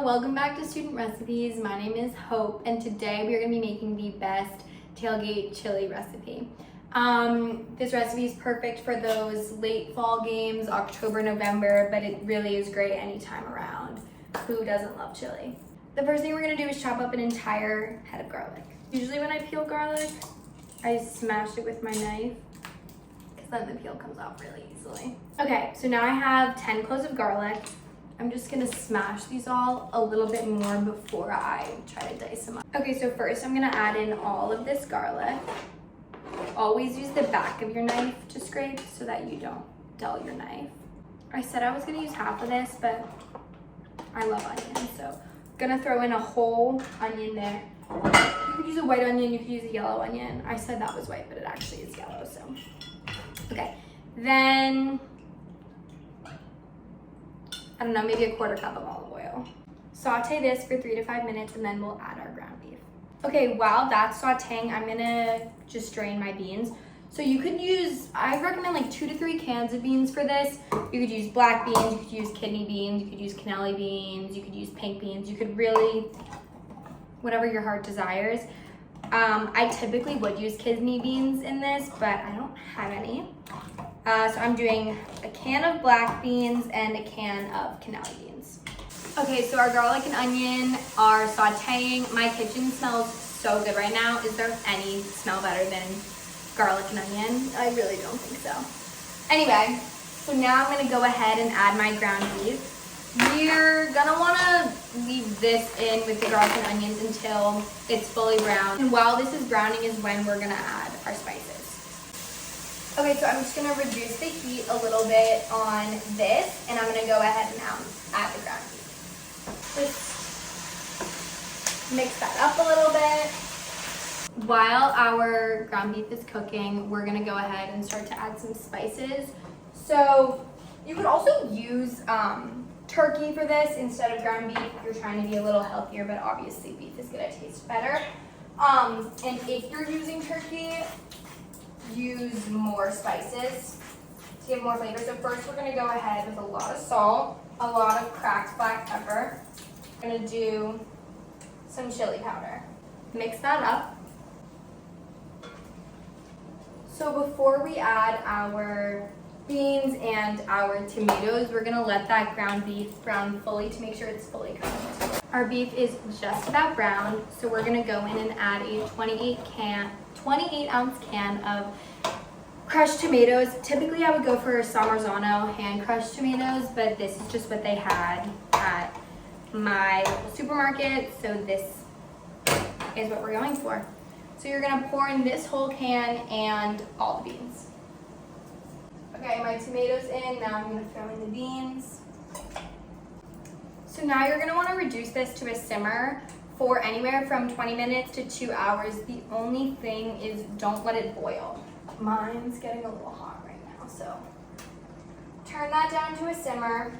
welcome back to Student Recipes. My name is Hope, and today we are going to be making the best tailgate chili recipe. This recipe is perfect for those late fall games, October, November, but it really is great anytime around. Who doesn't love chili? The first thing we're going to do is chop up an entire head of garlic. Usually when I peel garlic, I smash it with my knife because then the peel comes off really easily. Okay, so now I have 10 cloves of garlic. I'm just gonna smash these all a little bit more before I try to dice them up. Okay, so first I'm gonna add in all of this garlic. Always use the back of your knife to scrape so that you don't dull your knife. I said I was gonna use half of this, but I love onions, so I'm gonna throw in a whole onion there. You could use a white onion, you could use a yellow onion. I said that was white, but it actually is yellow, so. Okay, then, I don't know, maybe a quarter cup of olive oil. Saute this for 3 to 5 minutes and then we'll add our ground beef. Okay, while that's sauteing, I'm gonna just drain my beans. So you could use, I recommend like 2 to 3 cans of beans for this. You could use black beans, you could use kidney beans, you could use cannelli beans, you could use pink beans. You could really, whatever your heart desires. I typically would use kidney beans in this, but I don't have any. So I'm doing a can of black beans and a can of cannelli beans. Okay, so our garlic and onion are sauteing. My kitchen smells so good right now. Is there any smell better than garlic and onion? I really don't think so. Anyway, so now I'm gonna go ahead and add my ground beef. We're gonna wanna leave this in with the garlic and onions until it's fully browned. And while this is browning is when we're gonna add our spices. Okay, so I'm just gonna reduce the heat a little bit on this, and I'm gonna go ahead and add the ground beef. Just mix that up a little bit. While our ground beef is cooking, we're gonna go ahead and start to add some spices. So you could also use turkey for this instead of ground beef if you're trying to be a little healthier, but obviously beef is gonna taste better. And if you're using turkey, use more spices to give more flavor. So first we're gonna go ahead with a lot of salt, a lot of cracked black pepper. I'm gonna do some chili powder. Mix that up. So before we add our beans and our tomatoes, we're gonna let that ground beef brown fully to make sure it's fully cooked. Our beef is just about brown, so we're gonna go in and add a 28-ounce can of crushed tomatoes. Typically I would go for San Marzano hand crushed tomatoes, but this is just what they had at my supermarket, so this is what we're going for. So you're gonna pour in this whole can and all the beans. Okay, my tomatoes in, now I'm gonna throw in the beans. So now you're gonna wanna reduce this to a simmer for anywhere from 20 minutes to 2 hours. The only thing is don't let it boil. Mine's getting a little hot right now, so turn that down to a simmer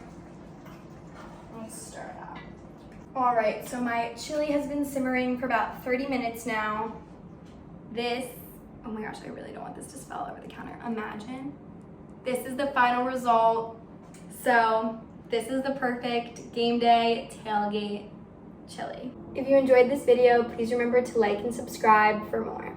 and stir it up. All right, so my chili has been simmering for about 30 minutes now. This, oh my gosh, I really don't want this to spill over the counter. Imagine, this is the final result. So this is the perfect game day tailgate chili. If you enjoyed this video, please remember to like and subscribe for more.